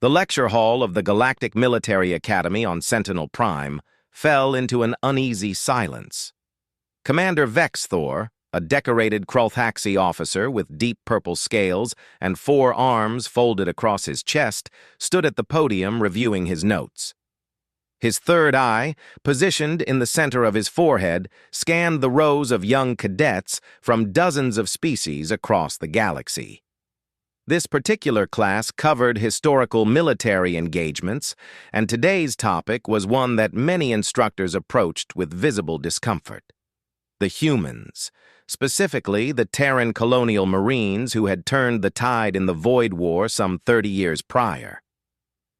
The lecture hall of the Galactic Military Academy on Sentinel Prime fell into an uneasy silence. Commander Vexthor, a decorated Krulthaxi officer with deep purple scales and 4 arms folded across his chest, stood at the podium reviewing his notes. His third eye, positioned in the center of his forehead, scanned the rows of young cadets from dozens of species across the galaxy. This particular class covered historical military engagements, and today's topic was one that many instructors approached with visible discomfort. The humans, specifically the Terran colonial marines who had turned the tide in the Void War some 30 years prior.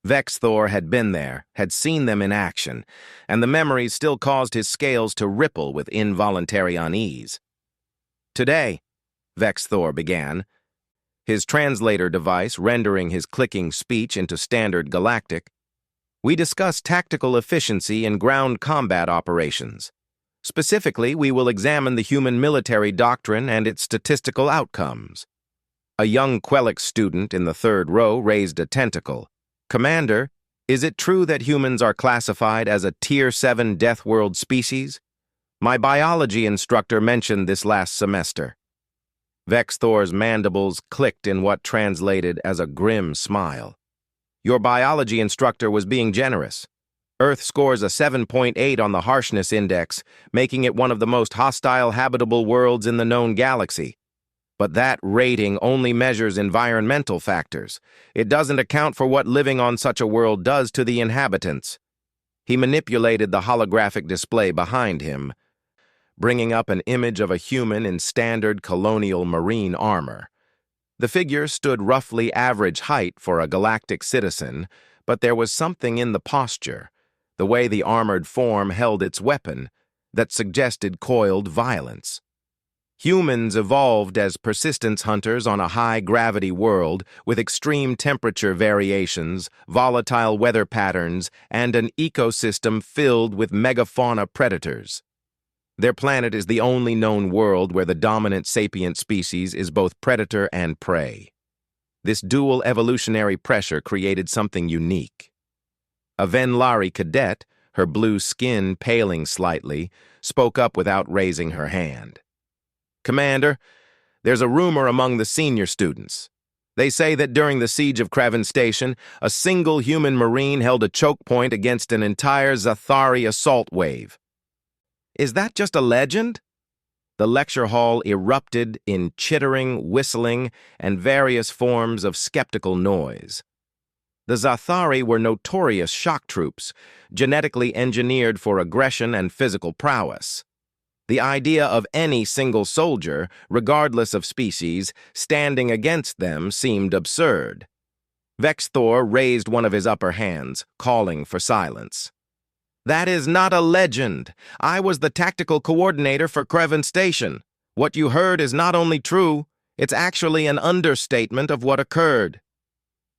Vexthor had been there, had seen them in action, and the memories still caused his scales to ripple with involuntary unease. "Today," Vexthor began, his translator device rendering his clicking speech into standard galactic, "we discuss tactical efficiency in ground combat operations. Specifically, we will examine the human military doctrine and its statistical outcomes." A young Quelix student in the third row raised a tentacle. "Commander, is it true that humans are classified as a Tier 7 Death World species? My biology instructor mentioned this last semester." Vexthor's mandibles clicked in what translated as a grim smile. "Your biology instructor was being generous. Earth scores a 7.8 on the harshness index, making it one of the most hostile habitable worlds in the known galaxy. But that rating only measures environmental factors. It doesn't account for what living on such a world does to the inhabitants." He manipulated the holographic display behind him, bringing up an image of a human in standard colonial marine armor. The figure stood roughly average height for a galactic citizen, but there was something in the posture, the way the armored form held its weapon, that suggested coiled violence. Humans evolved as persistence hunters on a high-gravity world with extreme temperature variations, volatile weather patterns, and an ecosystem filled with megafauna predators. Their planet is the only known world where the dominant sapient species is both predator and prey. This dual evolutionary pressure created something unique. A Venlari cadet, her blue skin paling slightly, spoke up without raising her hand. "Commander, there's a rumor among the senior students. They say that during the siege of Krevan Station, a single human marine held a choke point against an entire Zathari assault wave. Is that just a legend?" The lecture hall erupted in chittering, whistling, and various forms of skeptical noise. The Zathari were notorious shock troops, genetically engineered for aggression and physical prowess. The idea of any single soldier, regardless of species, standing against them seemed absurd. Vexthor raised one of his upper hands, calling for silence. "That is not a legend. I was the tactical coordinator for Krevan Station. What you heard is not only true, it's actually an understatement of what occurred."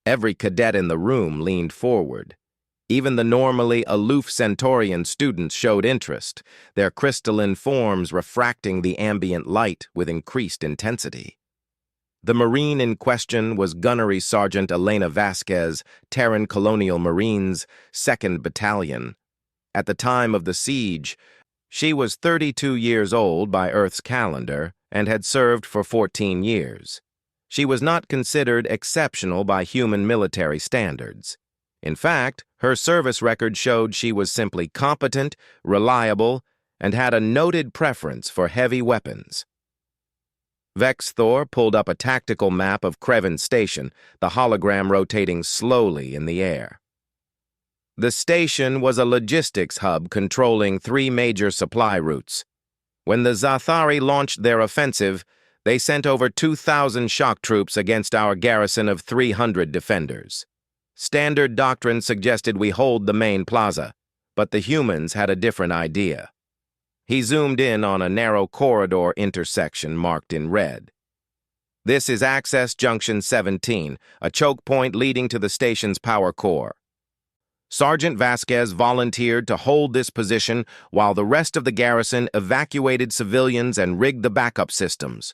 Every cadet in the room leaned forward. Even the normally aloof Centaurian students showed interest, their crystalline forms refracting the ambient light with increased intensity. The Marine in question was Gunnery Sergeant Elena Vasquez, Terran Colonial Marines, 2nd Battalion. At the time of the siege, she was 32 years old by Earth's calendar and had served for 14 years. She was not considered exceptional by human military standards. In fact, her service record showed she was simply competent, reliable, and had a noted preference for heavy weapons. Vexthor pulled up a tactical map of Krevan Station, the hologram rotating slowly in the air. The station was a logistics hub controlling 3 major supply routes. When the Zathari launched their offensive, they sent over 2,000 shock troops against our garrison of 300 defenders. Standard doctrine suggested we hold the main plaza, but the humans had a different idea. He zoomed in on a narrow corridor intersection marked in red. "This is Access Junction 17, a choke point leading to the station's power core. Sergeant Vasquez volunteered to hold this position while the rest of the garrison evacuated civilians and rigged the backup systems.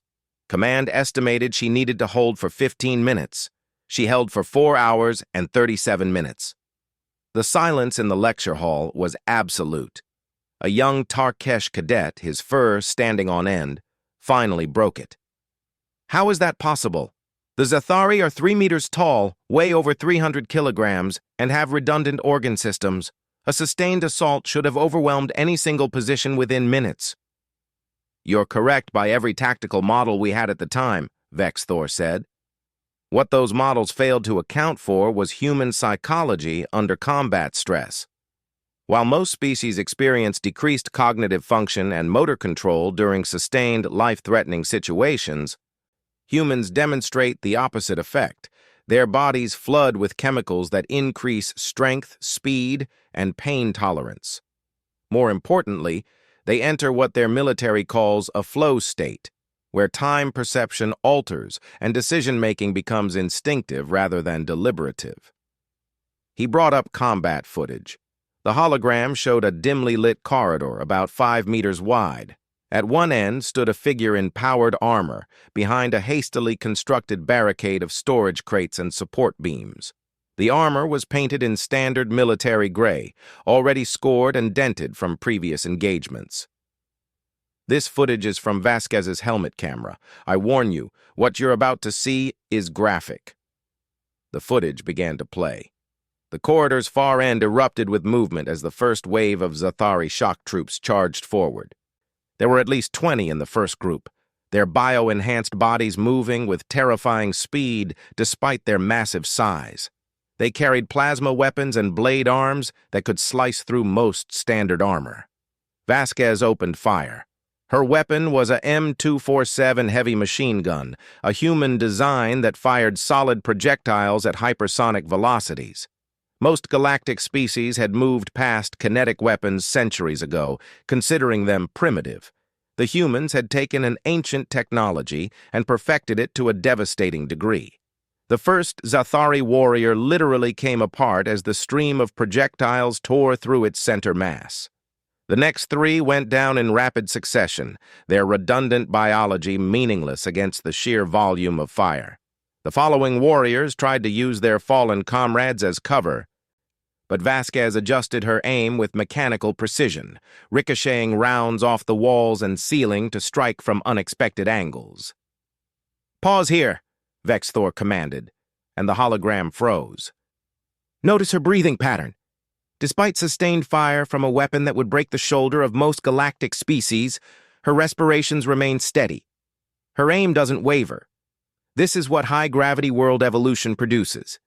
Command estimated she needed to hold for 15 minutes. She held for 4 hours and 37 minutes. The silence in the lecture hall was absolute. A young Tarkesh cadet, his fur standing on end, finally broke it. How is that possible? The Zathari are 3 meters tall, weigh over 300 kilograms, and have redundant organ systems. A sustained assault should have overwhelmed any single position within minutes. You're correct by every tactical model we had at the time, Vex Thor said. What those models failed to account for was human psychology under combat stress. While most species experience decreased cognitive function and motor control during sustained, life-threatening situations, humans demonstrate the opposite effect. Their bodies flood with chemicals that increase strength, speed, and pain tolerance. More importantly, they enter what their military calls a flow state, where time perception alters and decision-making becomes instinctive rather than deliberative. He brought up combat footage. The hologram showed a dimly lit corridor about 5 meters wide. At one end stood a figure in powered armor, behind a hastily constructed barricade of storage crates and support beams. The armor was painted in standard military gray, already scored and dented from previous engagements. This footage is from Vasquez's helmet camera. I warn you, what you're about to see is graphic. The footage began to play. The corridor's far end erupted with movement as the first wave of Zathari shock troops charged forward. There were at least 20 in the first group, their bio-enhanced bodies moving with terrifying speed despite their massive size. They carried plasma weapons and blade arms that could slice through most standard armor. Vasquez opened fire. Her weapon was a M247 heavy machine gun, a human design that fired solid projectiles at hypersonic velocities. Most galactic species had moved past kinetic weapons centuries ago, considering them primitive. The humans had taken an ancient technology and perfected it to a devastating degree. The first Zathari warrior literally came apart as the stream of projectiles tore through its center mass. The next 3 went down in rapid succession, their redundant biology meaningless against the sheer volume of fire. The following warriors tried to use their fallen comrades as cover, but Vasquez adjusted her aim with mechanical precision, ricocheting rounds off the walls and ceiling to strike from unexpected angles. "Pause here," Vex Thor commanded, and the hologram froze. Notice her breathing pattern. Despite sustained fire from a weapon that would break the shoulder of most galactic species, her respirations remain steady. Her aim doesn't waver. This is what high-gravity world evolution produces.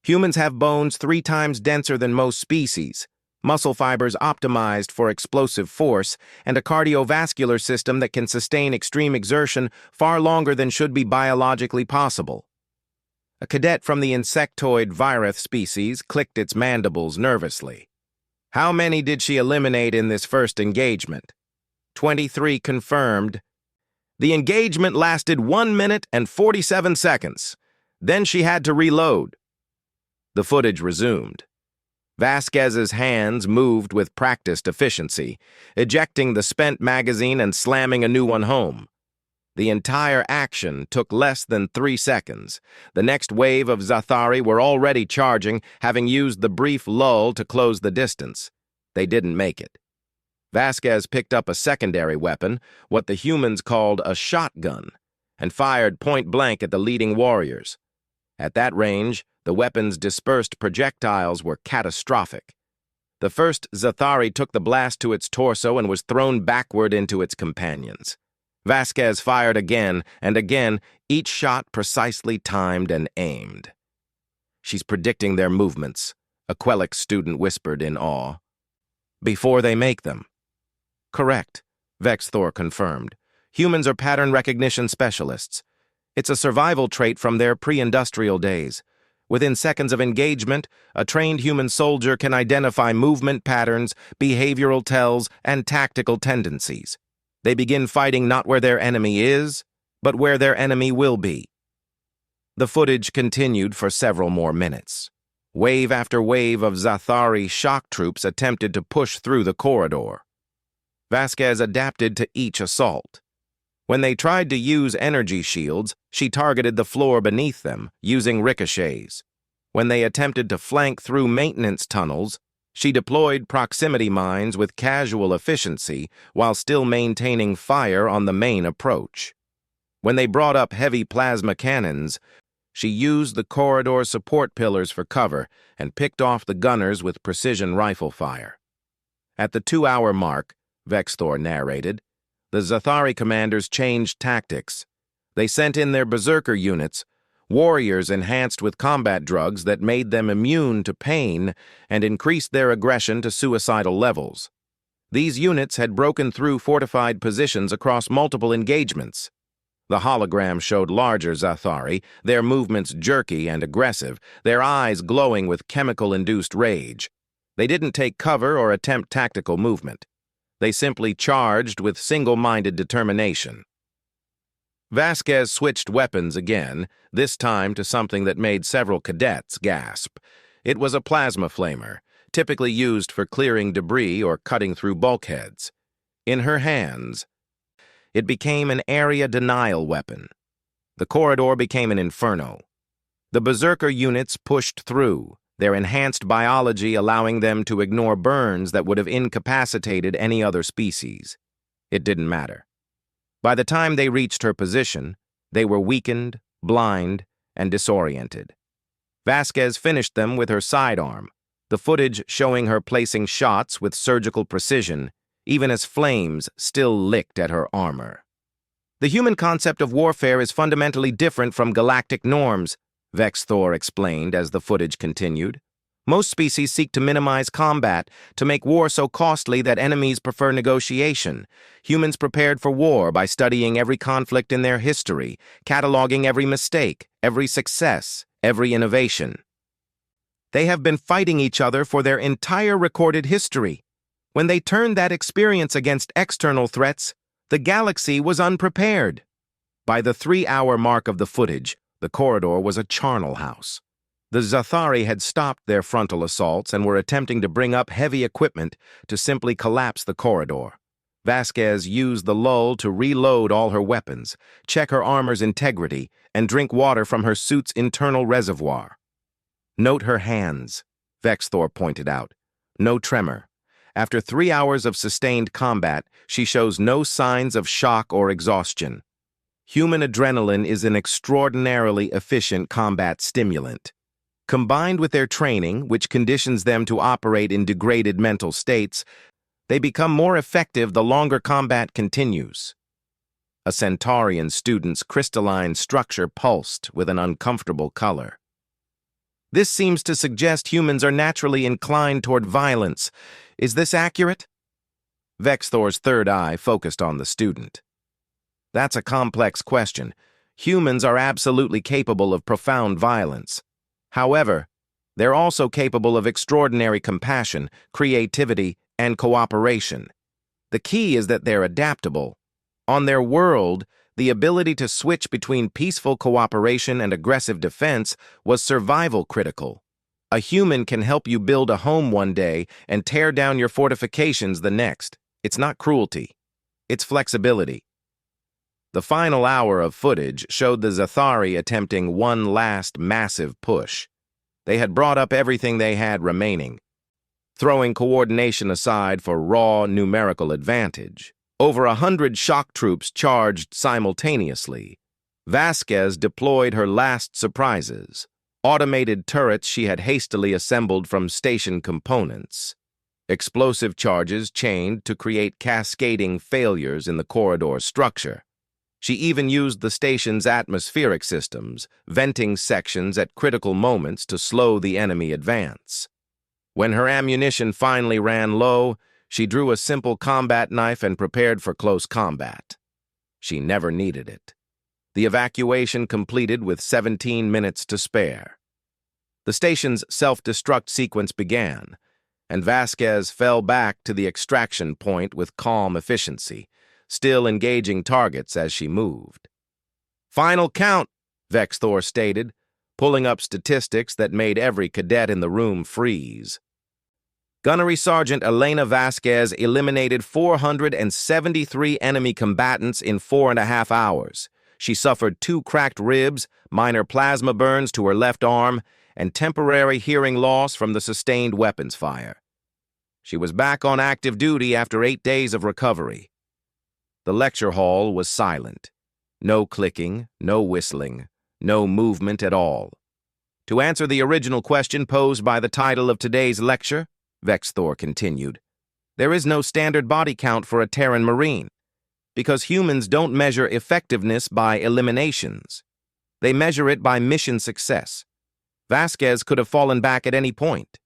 Humans have bones 3 times denser than most species, muscle fibers optimized for explosive force, and a cardiovascular system that can sustain extreme exertion far longer than should be biologically possible. A cadet from the insectoid Virith species clicked its mandibles nervously. How many did she eliminate in this first engagement? 23 confirmed. The engagement lasted 1 minute and 47 seconds. Then she had to reload. The footage resumed. Vasquez's hands moved with practiced efficiency, ejecting the spent magazine and slamming a new one home. The entire action took less than 3 seconds. The next wave of Zathari were already charging, having used the brief lull to close the distance. They didn't make it. Vasquez picked up a secondary weapon, what the humans called a shotgun, and fired point-blank at the leading warriors. At that range, the weapon's dispersed projectiles were catastrophic. The first Zathari took the blast to its torso and was thrown backward into its companions. Vasquez fired again and again, each shot precisely timed and aimed. "She's predicting their movements," a Quelix student whispered in awe. "Before they make them." "Correct," Vex Thor confirmed. "Humans are pattern recognition specialists. It's a survival trait from their pre-industrial days. Within seconds of engagement, a trained human soldier can identify movement patterns, behavioral tells, and tactical tendencies. They begin fighting not where their enemy is, but where their enemy will be." The footage continued for several more minutes. Wave after wave of Zathari shock troops attempted to push through the corridor. Vasquez adapted to each assault. When they tried to use energy shields, she targeted the floor beneath them, using ricochets. When they attempted to flank through maintenance tunnels, she deployed proximity mines with casual efficiency while still maintaining fire on the main approach. When they brought up heavy plasma cannons, she used the corridor support pillars for cover and picked off the gunners with precision rifle fire. At the 2-hour mark, Vexthor narrated, the Zathari commanders changed tactics. They sent in their berserker units, warriors enhanced with combat drugs that made them immune to pain and increased their aggression to suicidal levels. These units had broken through fortified positions across multiple engagements. The hologram showed larger Zathari, their movements jerky and aggressive, their eyes glowing with chemical-induced rage. They didn't take cover or attempt tactical movement. They simply charged with single-minded determination. Vasquez switched weapons again, this time to something that made several cadets gasp. It was a plasma flamer, typically used for clearing debris or cutting through bulkheads. In her hands, it became an area denial weapon. The corridor became an inferno. The berserker units pushed through, their enhanced biology allowing them to ignore burns that would have incapacitated any other species. It didn't matter. By the time they reached her position, they were weakened, blind, and disoriented. Vasquez finished them with her sidearm, the footage showing her placing shots with surgical precision, even as flames still licked at her armor. The human concept of warfare is fundamentally different from galactic norms, Vexthor explained as the footage continued. Most species seek to minimize combat, to make war so costly that enemies prefer negotiation. Humans prepared for war by studying every conflict in their history, cataloging every mistake, every success, every innovation. They have been fighting each other for their entire recorded history. When they turned that experience against external threats, the galaxy was unprepared. By the 3-hour mark of the footage, the corridor was a charnel house. The Zathari had stopped their frontal assaults and were attempting to bring up heavy equipment to simply collapse the corridor. Vasquez used the lull to reload all her weapons, check her armor's integrity, and drink water from her suit's internal reservoir. Note her hands, Vexthor pointed out. No tremor. After 3 hours of sustained combat, she shows no signs of shock or exhaustion. Human adrenaline is an extraordinarily efficient combat stimulant. Combined with their training, which conditions them to operate in degraded mental states, they become more effective the longer combat continues. A Centaurian student's crystalline structure pulsed with an uncomfortable color. This seems to suggest humans are naturally inclined toward violence. Is this accurate? Vexthor's third eye focused on the student. That's a complex question. Humans are absolutely capable of profound violence. However, they're also capable of extraordinary compassion, creativity, and cooperation. The key is that they're adaptable. On their world, the ability to switch between peaceful cooperation and aggressive defense was survival critical. A human can help you build a home one day and tear down your fortifications the next. It's not cruelty. It's flexibility. The final hour of footage showed the Zathari attempting one last massive push. They had brought up everything they had remaining, throwing coordination aside for raw numerical advantage. Over 100 shock troops charged simultaneously. Vasquez deployed her last surprises, automated turrets she had hastily assembled from station components. Explosive charges chained to create cascading failures in the corridor structure. She even used the station's atmospheric systems, venting sections at critical moments to slow the enemy advance. When her ammunition finally ran low, she drew a simple combat knife and prepared for close combat. She never needed it. The evacuation completed with 17 minutes to spare. The station's self-destruct sequence began, and Vasquez fell back to the extraction point with calm efficiency, still engaging targets as she moved. "Final count," Vexthor stated, pulling up statistics that made every cadet in the room freeze. Gunnery Sergeant Elena Vasquez eliminated 473 enemy combatants in 4.5 hours. She suffered 2 cracked ribs, minor plasma burns to her left arm, and temporary hearing loss from the sustained weapons fire. She was back on active duty after 8 days of recovery. The lecture hall was silent. No clicking, no whistling, no movement at all. To answer the original question posed by the title of today's lecture, Vexthor continued, there is no standard body count for a Terran Marine, because humans don't measure effectiveness by eliminations. They measure it by mission success. Vasquez could have fallen back at any point.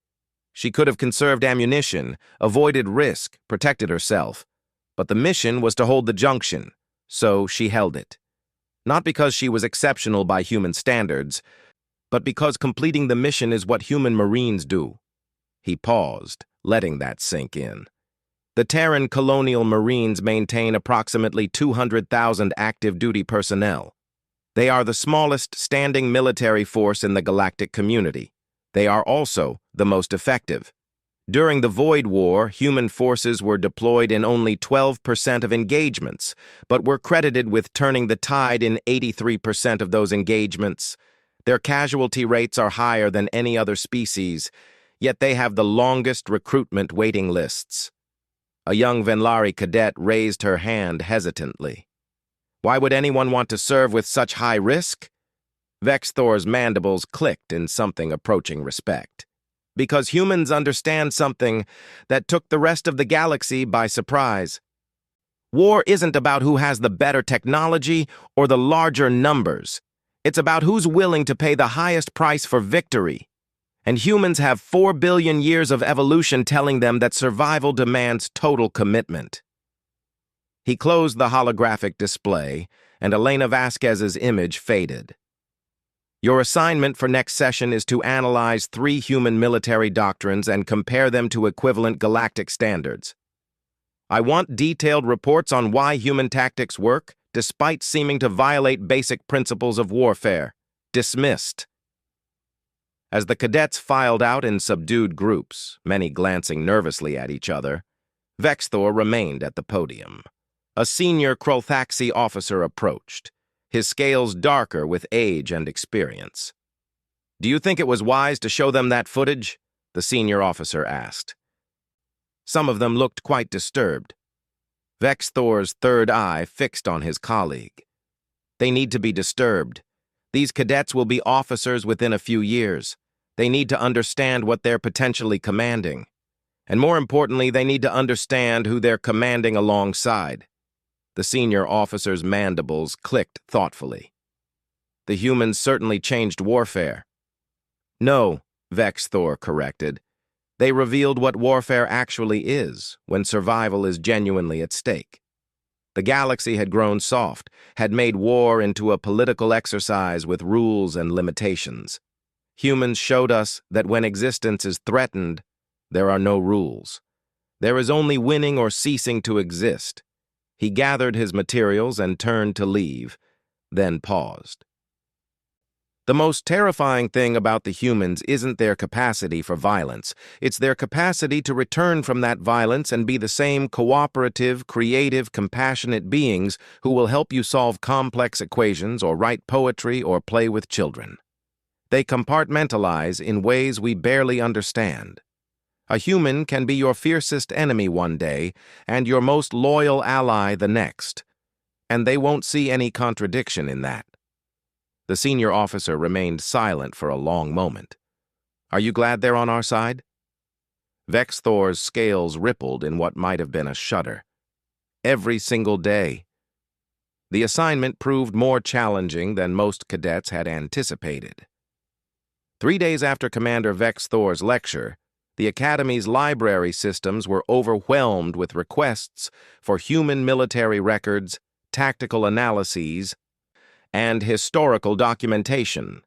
She could have conserved ammunition, avoided risk, protected herself. But the mission was to hold the junction, so she held it. Not because she was exceptional by human standards, but because completing the mission is what human Marines do. He paused, letting that sink in. The Terran Colonial Marines maintain approximately 200,000 active-duty personnel. They are the smallest standing military force in the galactic community. They are also the most effective. During the Void War, human forces were deployed in only 12% of engagements, but were credited with turning the tide in 83% of those engagements. Their casualty rates are higher than any other species, yet they have the longest recruitment waiting lists. A young Venlari cadet raised her hand hesitantly. Why would anyone want to serve with such high risk? Vexthor's mandibles clicked in something approaching respect. Because humans understand something that took the rest of the galaxy by surprise. War isn't about who has the better technology or the larger numbers. It's about who's willing to pay the highest price for victory. And humans have 4 billion years of evolution telling them that survival demands total commitment. He closed the holographic display, and Elena Vasquez's image faded. Your assignment for next session is to analyze 3 human military doctrines and compare them to equivalent galactic standards. I want detailed reports on why human tactics work, despite seeming to violate basic principles of warfare. Dismissed. As the cadets filed out in subdued groups, many glancing nervously at each other, Vexthor remained at the podium. A senior Krolthaxi officer approached, his scales darker with age and experience. "Do you think it was wise to show them that footage?" the senior officer asked. Some of them looked quite disturbed. Vexthor's third eye fixed on his colleague. They need to be disturbed. These cadets will be officers within a few years. They need to understand what they're potentially commanding. And more importantly, they need to understand who they're commanding alongside. The senior officer's mandibles clicked thoughtfully. The humans certainly changed warfare. No, Vexthor corrected. They revealed what warfare actually is, when survival is genuinely at stake. The galaxy had grown soft, had made war into a political exercise with rules and limitations. Humans showed us that when existence is threatened, there are no rules. There is only winning or ceasing to exist. He gathered his materials and turned to leave, then paused. The most terrifying thing about the humans isn't their capacity for violence. It's their capacity to return from that violence and be the same cooperative, creative, compassionate beings who will help you solve complex equations or write poetry or play with children. They compartmentalize in ways we barely understand. A human can be your fiercest enemy one day and your most loyal ally the next, and they won't see any contradiction in that. The senior officer remained silent for a long moment. "Are you glad they're on our side?" Vexthor's scales rippled in what might have been a shudder. Every single day. The assignment proved more challenging than most cadets had anticipated. 3 days after Commander Vexthor's lecture, the Academy's library systems were overwhelmed with requests for human military records, tactical analyses, and historical documentation.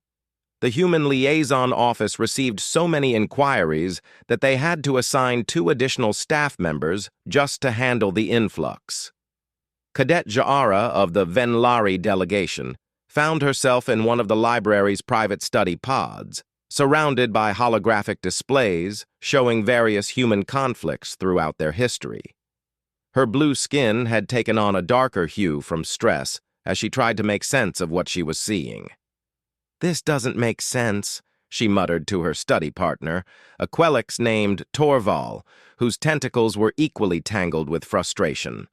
The Human Liaison Office received so many inquiries that they had to assign 2 additional staff members just to handle the influx. Cadet Ja'ara of the Venlari delegation found herself in one of the library's private study pods, surrounded by holographic displays showing various human conflicts throughout their history. Her blue skin had taken on a darker hue from stress as she tried to make sense of what she was seeing. "This doesn't make sense," she muttered to her study partner, a Quelix named Torval, whose tentacles were equally tangled with frustration.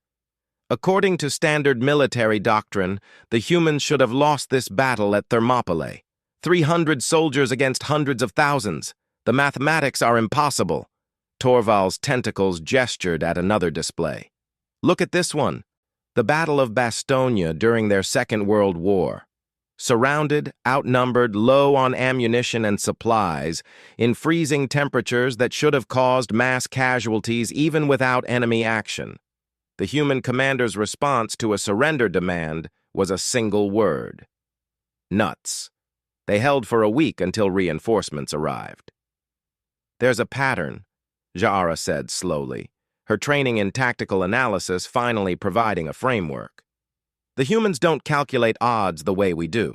According to standard military doctrine, the humans should have lost this battle at Thermopylae. 300 soldiers against hundreds of thousands. The mathematics are impossible. Torval's tentacles gestured at another display. "Look at this one. The Battle of Bastonia during their Second World War. Surrounded, outnumbered, low on ammunition and supplies, in freezing temperatures that should have caused mass casualties even without enemy action. The human commander's response to a surrender demand was a single word: nuts. They held for a week until reinforcements arrived." "There's a pattern," Ja'ara said slowly, her training in tactical analysis finally providing a framework. "The humans don't calculate odds the way we do.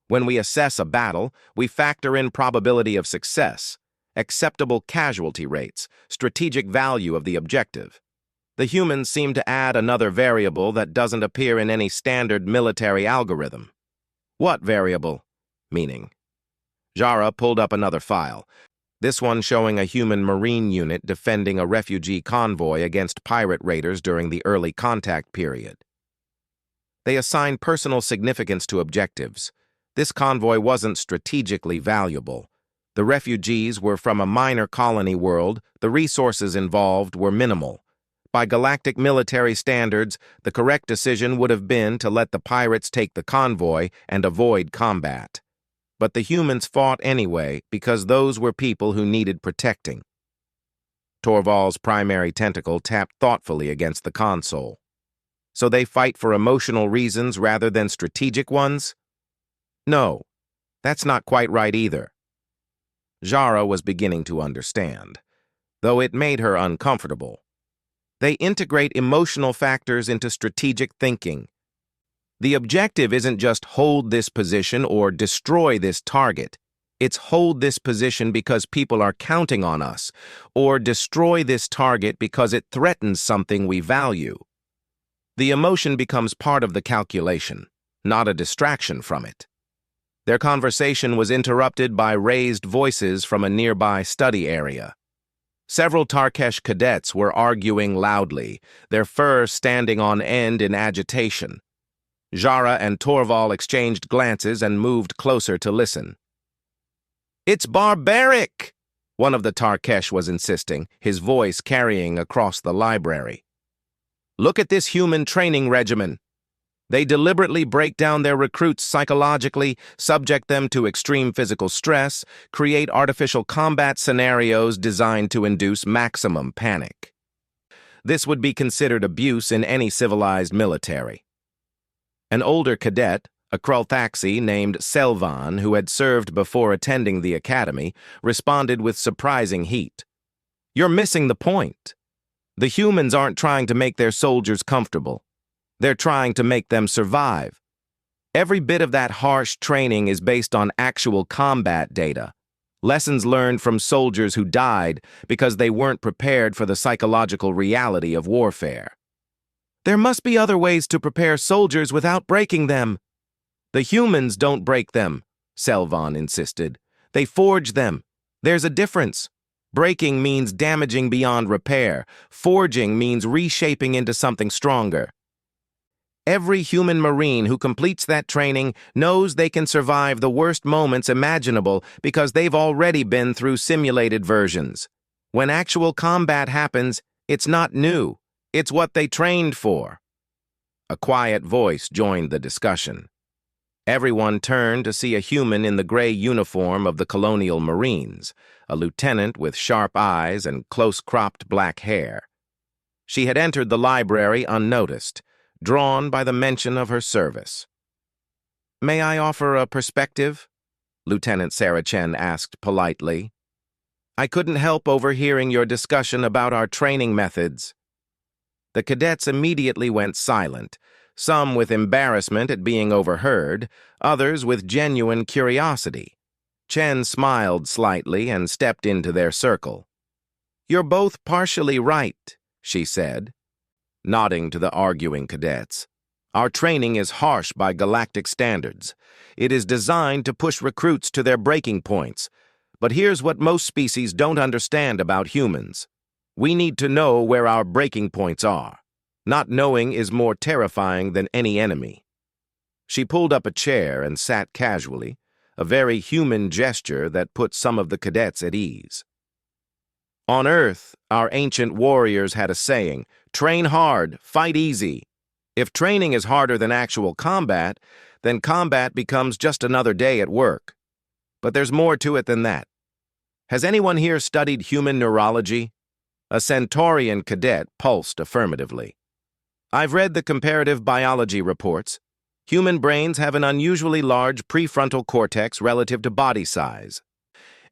When we assess a battle, we factor in probability of success, acceptable casualty rates, strategic value of the objective. The humans seem to add another variable that doesn't appear in any standard military algorithm." "What variable?" Meaning. Ja'ara pulled up another file, this one showing a human marine unit defending a refugee convoy against pirate raiders during the early contact period. They assigned personal significance to objectives. This convoy wasn't strategically valuable. The refugees were from a minor colony world, the resources involved were minimal. By galactic military standards, the correct decision would have been to let the pirates take the convoy and avoid combat. But the humans fought anyway because those were people who needed protecting. Torval's primary tentacle tapped thoughtfully against the console. "So they fight for emotional reasons rather than strategic ones?" "No, that's not quite right either." Ja'ara was beginning to understand, though it made her uncomfortable. They integrate emotional factors into strategic thinking. The objective isn't just hold this position or destroy this target. It's hold this position because people are counting on us, or destroy this target because it threatens something we value. The emotion becomes part of the calculation, not a distraction from it. Their conversation was interrupted by raised voices from a nearby study area. Several Tarkesh cadets were arguing loudly, their fur standing on end in agitation. Ja'ara and Torval exchanged glances and moved closer to listen. "It's barbaric!" one of the Tarkesh was insisting, his voice carrying across the library. "Look at this human training regimen. They deliberately break down their recruits psychologically, subject them to extreme physical stress, create artificial combat scenarios designed to induce maximum panic. This would be considered abuse in any civilized military." An older cadet, a Krulthaxi named Selvan, who had served before attending the academy, responded with surprising heat. "You're missing the point. The humans aren't trying to make their soldiers comfortable. They're trying to make them survive. Every bit of that harsh training is based on actual combat data, lessons learned from soldiers who died because they weren't prepared for the psychological reality of warfare. There must be other ways to prepare soldiers without breaking them." "The humans don't break them," Selvan insisted. "They forge them. There's a difference. Breaking means damaging beyond repair. Forging means reshaping into something stronger. Every human Marine who completes that training knows they can survive the worst moments imaginable because they've already been through simulated versions. When actual combat happens, it's not new. It's what they trained for." A quiet voice joined the discussion. Everyone turned to see a human in the gray uniform of the Colonial Marines, a lieutenant with sharp eyes and close-cropped black hair. She had entered the library unnoticed, drawn by the mention of her service. "May I offer a perspective?" Lieutenant Saracen asked politely. "I couldn't help overhearing your discussion about our training methods." The cadets immediately went silent, some with embarrassment at being overheard, others with genuine curiosity. Chen smiled slightly and stepped into their circle. "You're both partially right," she said, nodding to the arguing cadets. "Our training is harsh by galactic standards. It is designed to push recruits to their breaking points. But here's what most species don't understand about humans. We need to know where our breaking points are. Not knowing is more terrifying than any enemy." She pulled up a chair and sat casually, a very human gesture that put some of the cadets at ease. On Earth, our ancient warriors had a saying, "Train hard, fight easy." If training is harder than actual combat, then combat becomes just another day at work. But there's more to it than that. Has anyone here studied human neurology? A Centaurian cadet pulsed affirmatively. "I've read the comparative biology reports. Human brains have an unusually large prefrontal cortex relative to body size.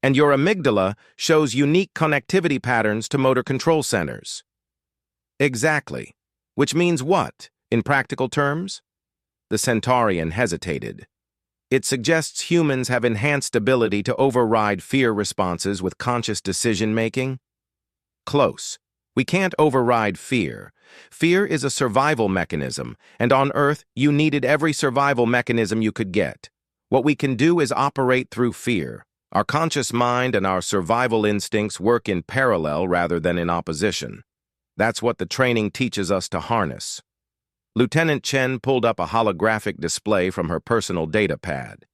And your amygdala shows unique connectivity patterns to motor control centers." "Exactly. Which means what, in practical terms?" The Centaurian hesitated. "It suggests humans have enhanced ability to override fear responses with conscious decision-making." "Close. We can't override fear. Fear is a survival mechanism, and on Earth, you needed every survival mechanism you could get. What we can do is operate through fear. Our conscious mind and our survival instincts work in parallel rather than in opposition. That's what the training teaches us to harness." Lieutenant Chen pulled up a holographic display from her personal data pad.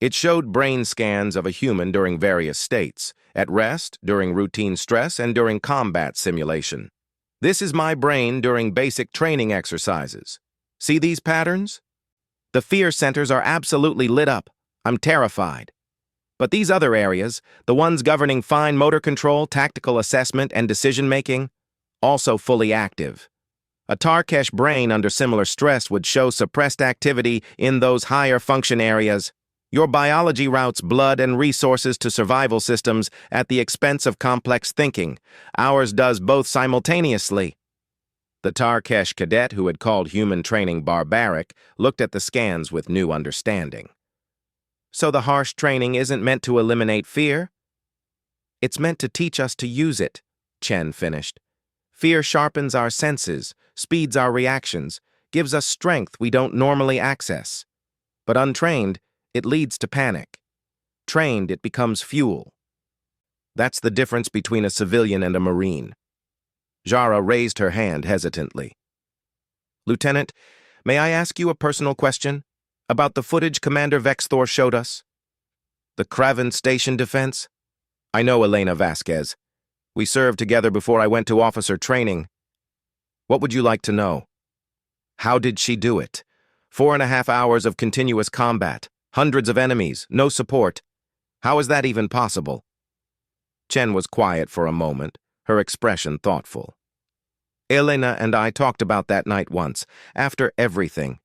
It showed brain scans of a human during various states, at rest, during routine stress, and during combat simulation. "This is my brain during basic training exercises. See these patterns? The fear centers are absolutely lit up. I'm terrified. But these other areas, the ones governing fine motor control, tactical assessment, and decision-making, also fully active. A Tarkesh brain under similar stress would show suppressed activity in those higher function areas. Your biology routes blood and resources to survival systems at the expense of complex thinking. Ours does both simultaneously." The Tarkesh cadet, who had called human training barbaric, looked at the scans with new understanding. "So the harsh training isn't meant to eliminate fear?" "It's meant to teach us to use it," Chen finished. "Fear sharpens our senses, speeds our reactions, gives us strength we don't normally access. But untrained, it leads to panic. Trained, it becomes fuel. That's the difference between a civilian and a Marine." Zara raised her hand hesitantly. "Lieutenant, may I ask you a personal question? About the footage Commander Vexthor showed us?" "The Kraven Station defense?" "I know Elena Vasquez. We served together before I went to officer training." "What would you like to know?" "How did she do it? 4.5 hours of continuous combat, hundreds of enemies, no support. How is that even possible?" Chen was quiet for a moment, her expression thoughtful. "Elena and I talked about that night once, after everything.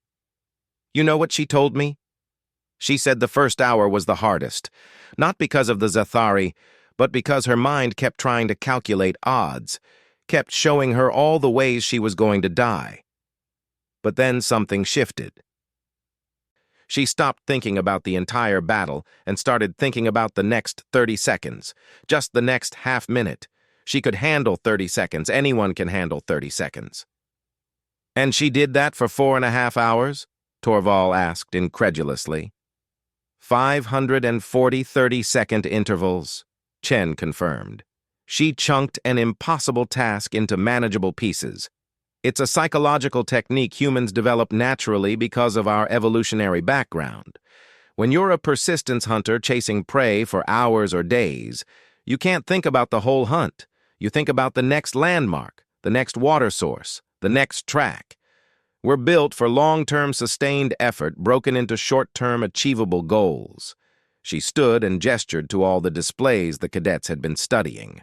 You know what she told me? She said the first hour was the hardest, not because of the Zathari, but because her mind kept trying to calculate odds, kept showing her all the ways she was going to die. But then something shifted. She stopped thinking about the entire battle and started thinking about the next 30 seconds, just the next half minute. She could handle 30 seconds. Anyone can handle 30 seconds. "And she did that for 4.5 hours?" Torval asked incredulously. 540 30-second intervals, Chen confirmed. She chunked an impossible task into manageable pieces. It's a psychological technique humans develop naturally because of our evolutionary background. When you're a persistence hunter chasing prey for hours or days, you can't think about the whole hunt. You think about the next landmark, the next water source, the next track. We're built for long-term sustained effort broken into short-term achievable goals. She stood and gestured to all the displays the cadets had been studying.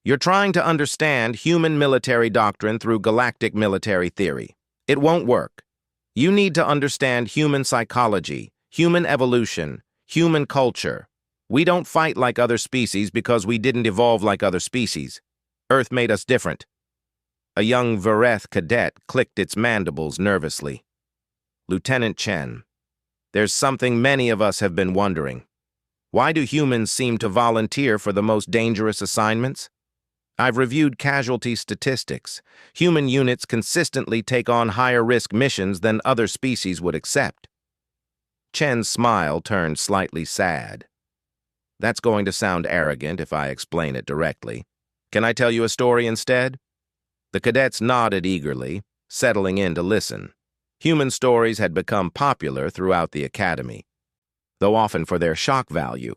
"You're trying to understand human military doctrine through galactic military theory. It won't work. You need to understand human psychology, human evolution, human culture. We don't fight like other species because we didn't evolve like other species. Earth made us different." A young Vareth cadet clicked its mandibles nervously. "Lieutenant Chen, there's something many of us have been wondering. Why do humans seem to volunteer for the most dangerous assignments? I've reviewed casualty statistics. Human units consistently take on higher-risk missions than other species would accept. Chen's smile turned slightly sad. That's going to sound arrogant if I explain it directly. Can I tell you a story instead? The cadets nodded eagerly, settling in to listen. Human stories had become popular throughout the academy, though often for their shock value.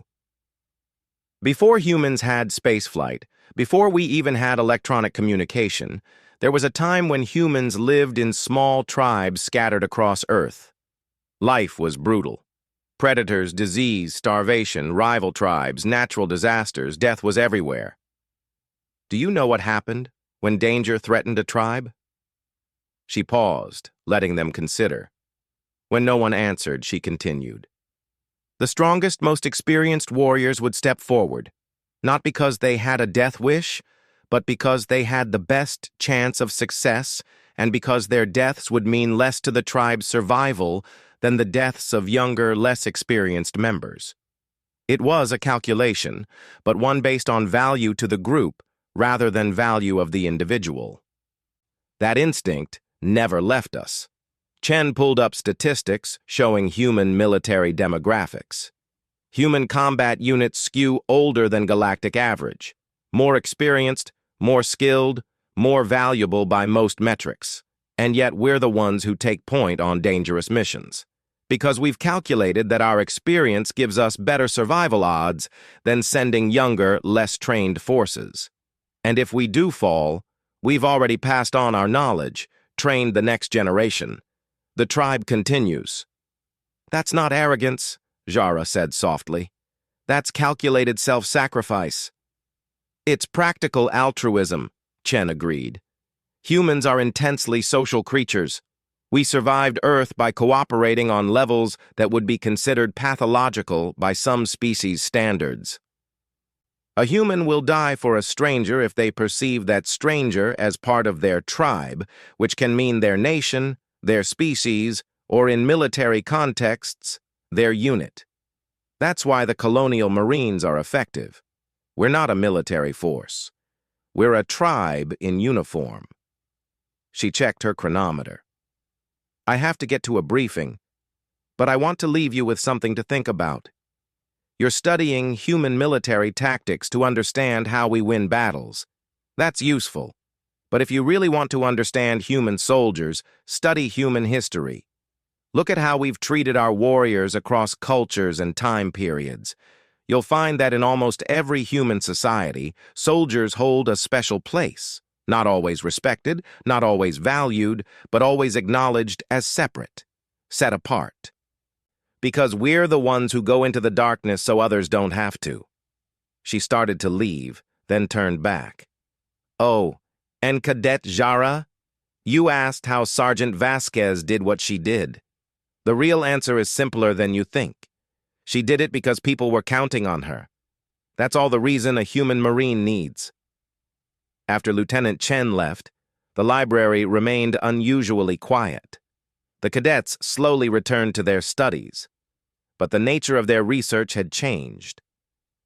Before humans had spaceflight, before we even had electronic communication, there was a time when humans lived in small tribes scattered across Earth. Life was brutal. Predators, disease, starvation, rival tribes, natural disasters, death was everywhere. Do you know what happened when danger threatened a tribe? She paused, letting them consider. When no one answered, she continued. The strongest, most experienced warriors would step forward, not because they had a death wish, but because they had the best chance of success and because their deaths would mean less to the tribe's survival than the deaths of younger, less experienced members. It was a calculation, but one based on value to the group rather than value of the individual. That instinct never left us. Chen pulled up statistics showing human military demographics. Human combat units skew older than galactic average, more experienced, more skilled, more valuable by most metrics. And yet we're the ones who take point on dangerous missions, because we've calculated that our experience gives us better survival odds than sending younger, less trained forces. And if we do fall, we've already passed on our knowledge, trained the next generation. The tribe continues. That's not arrogance, Jara said softly. That's calculated self-sacrifice. It's practical altruism, Chen agreed. Humans are intensely social creatures. We survived Earth by cooperating on levels that would be considered pathological by some species' standards. A human will die for a stranger if they perceive that stranger as part of their tribe, which can mean their nation, their species, or in military contexts, their unit. That's why the colonial Marines are effective. We're not a military force. We're a tribe in uniform. She checked her chronometer. I have to get to a briefing, but I want to leave you with something to think about. You're studying human military tactics to understand how we win battles. That's useful. But if you really want to understand human soldiers, study human history. Look at how we've treated our warriors across cultures and time periods. You'll find that in almost every human society, soldiers hold a special place. Not always respected, not always valued, but always acknowledged as separate, set apart. Because we're the ones who go into the darkness so others don't have to. She started to leave, then turned back. Oh, and Cadet Jara? You asked how Sergeant Vasquez did what she did. The real answer is simpler than you think. She did it because people were counting on her. That's all the reason a human Marine needs. After Lieutenant Chen left, the library remained unusually quiet. The cadets slowly returned to their studies, but the nature of their research had changed.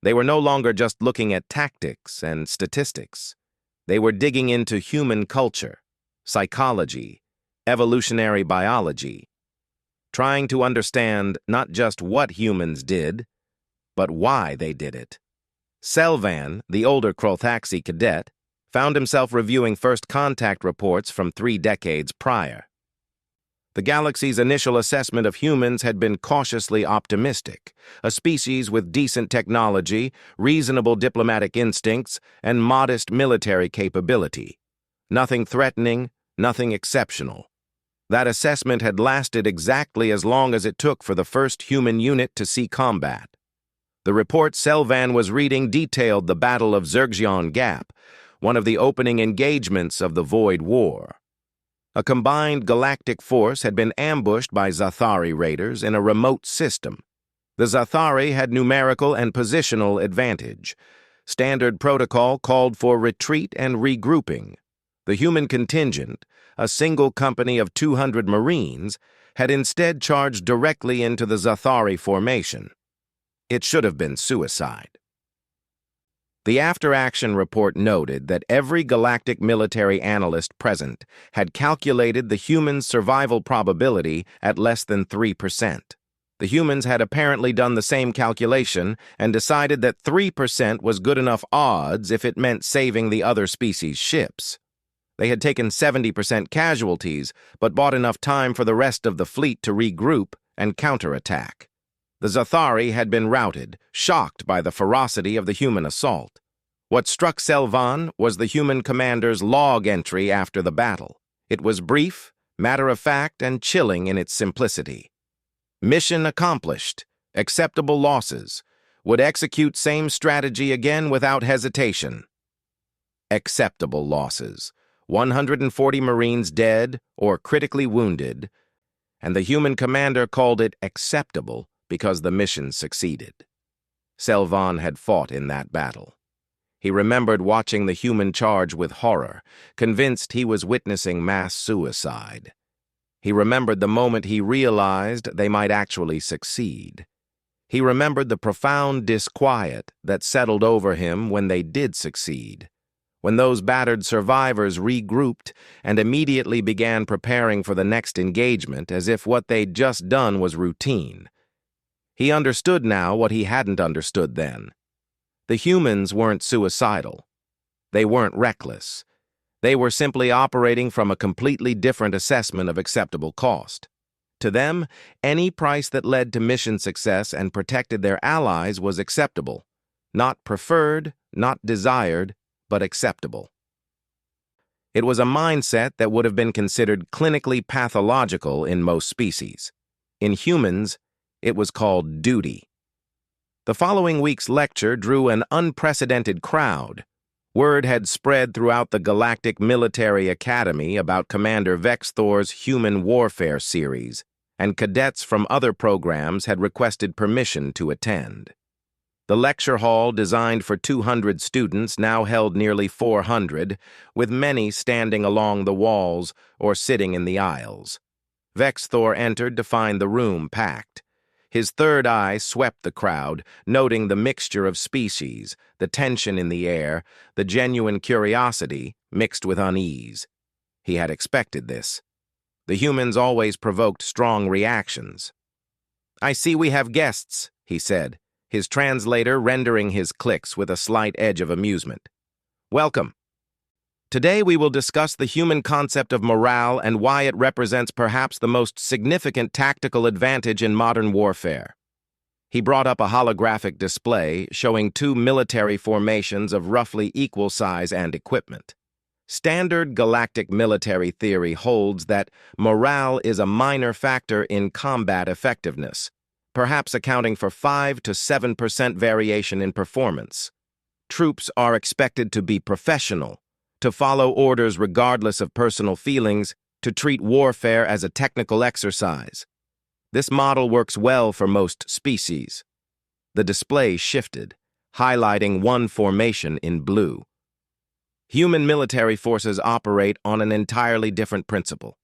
They were no longer just looking at tactics and statistics. They were digging into human culture, psychology, evolutionary biology, trying to understand not just what humans did, but why they did it. Selvan, the older Krolthaxi cadet, found himself reviewing first contact reports from 3 decades prior. The galaxy's initial assessment of humans had been cautiously optimistic, a species with decent technology, reasonable diplomatic instincts, and modest military capability. Nothing threatening, nothing exceptional. That assessment had lasted exactly as long as it took for the first human unit to see combat. The report Selvan was reading detailed the Battle of Zergjian Gap, one of the opening engagements of the Void War. A combined galactic force had been ambushed by Zathari raiders in a remote system. The Zathari had numerical and positional advantage. Standard protocol called for retreat and regrouping. The human contingent, a single company of 200 Marines, had instead charged directly into the Zathari formation. It should have been suicide. The after-action report noted that every galactic military analyst present had calculated the humans' survival probability at less than 3%. The humans had apparently done the same calculation and decided that 3% was good enough odds if it meant saving the other species' ships. They had taken 70% casualties, but bought enough time for the rest of the fleet to regroup and counterattack. The Zathari had been routed, shocked by the ferocity of the human assault. What struck Selvan was the human commander's log entry after the battle. It was brief, matter-of-fact, and chilling in its simplicity. Mission accomplished. Acceptable losses. Would execute same strategy again without hesitation. Acceptable losses. 140 Marines dead or critically wounded, and the human commander called it acceptable because the mission succeeded. Selvan had fought in that battle. He remembered watching the human charge with horror, convinced he was witnessing mass suicide. He remembered the moment he realized they might actually succeed. He remembered the profound disquiet that settled over him when they did succeed, when those battered survivors regrouped and immediately began preparing for the next engagement as if what they'd just done was routine. He understood now what he hadn't understood then. The humans weren't suicidal. They weren't reckless. They were simply operating from a completely different assessment of acceptable cost. To them, any price that led to mission success and protected their allies was acceptable. Not preferred, not desired, but acceptable. It was a mindset that would have been considered clinically pathological in most species. In humans, it was called duty. The following week's lecture drew an unprecedented crowd. Word had spread throughout the Galactic Military Academy about Commander Vexthor's Human Warfare series, and cadets from other programs had requested permission to attend. The lecture hall, designed for 200 students, now held nearly 400, with many standing along the walls or sitting in the aisles. Vexthor entered to find the room packed. His third eye swept the crowd, noting the mixture of species, the tension in the air, the genuine curiosity mixed with unease. He had expected this. The humans always provoked strong reactions. "I see we have guests," he said, his translator rendering his clicks with a slight edge of amusement. "Welcome. Today we will discuss the human concept of morale and why it represents perhaps the most significant tactical advantage in modern warfare." He brought up a holographic display showing two military formations of roughly equal size and equipment. Standard galactic military theory holds that morale is a minor factor in combat effectiveness, perhaps accounting for 5 to 7% variation in performance. Troops are expected to be professional, to follow orders regardless of personal feelings, to treat warfare as a technical exercise. This model works well for most species. The display shifted, highlighting one formation in blue. Human military forces operate on an entirely different principle.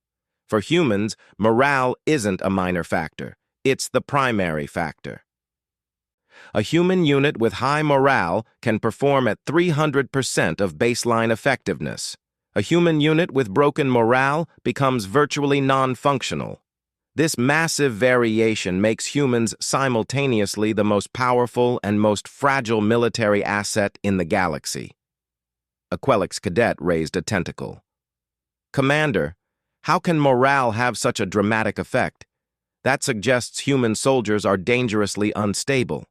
For humans, morale isn't a minor factor. It's the primary factor. A human unit with high morale can perform at 300% of baseline effectiveness. A human unit with broken morale becomes virtually non-functional. This massive variation makes humans simultaneously the most powerful and most fragile military asset in the galaxy. A Quelix cadet raised a tentacle. "Commander, how can morale have such a dramatic effect? That suggests human soldiers are dangerously unstable."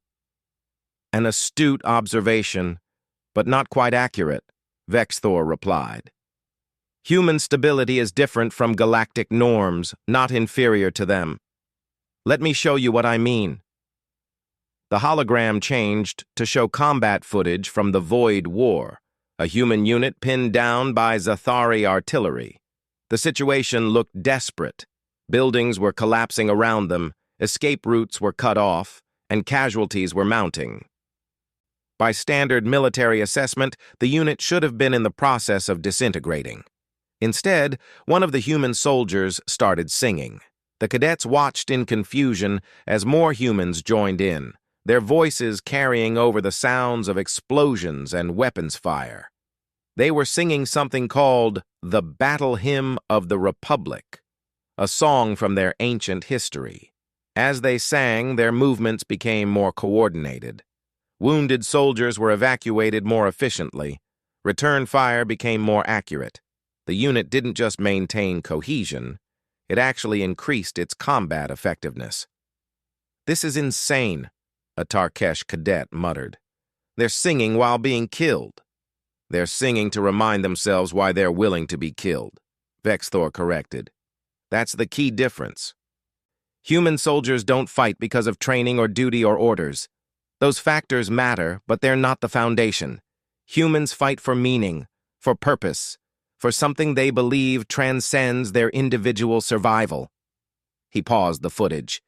"An astute observation, but not quite accurate," Vexthor replied. "Human stability is different from galactic norms, not inferior to them. Let me show you what I mean." The hologram changed to show combat footage from the Void War, a human unit pinned down by Zathari artillery. The situation looked desperate. Buildings were collapsing around them, escape routes were cut off, and casualties were mounting. By standard military assessment, the unit should have been in the process of disintegrating. Instead, one of the human soldiers started singing. The cadets watched in confusion as more humans joined in, their voices carrying over the sounds of explosions and weapons fire. They were singing something called the Battle Hymn of the Republic, a song from their ancient history. As they sang, their movements became more coordinated. Wounded soldiers were evacuated more efficiently. Return fire became more accurate. The unit didn't just maintain cohesion, it actually increased its combat effectiveness. "This is insane," a Tarkesh cadet muttered. "They're singing while being killed." "They're singing to remind themselves why they're willing to be killed," Vexthor corrected. "That's the key difference. Human soldiers don't fight because of training or duty or orders. Those factors matter, but they're not the foundation. Humans fight for meaning, for purpose, for something they believe transcends their individual survival." He paused the footage.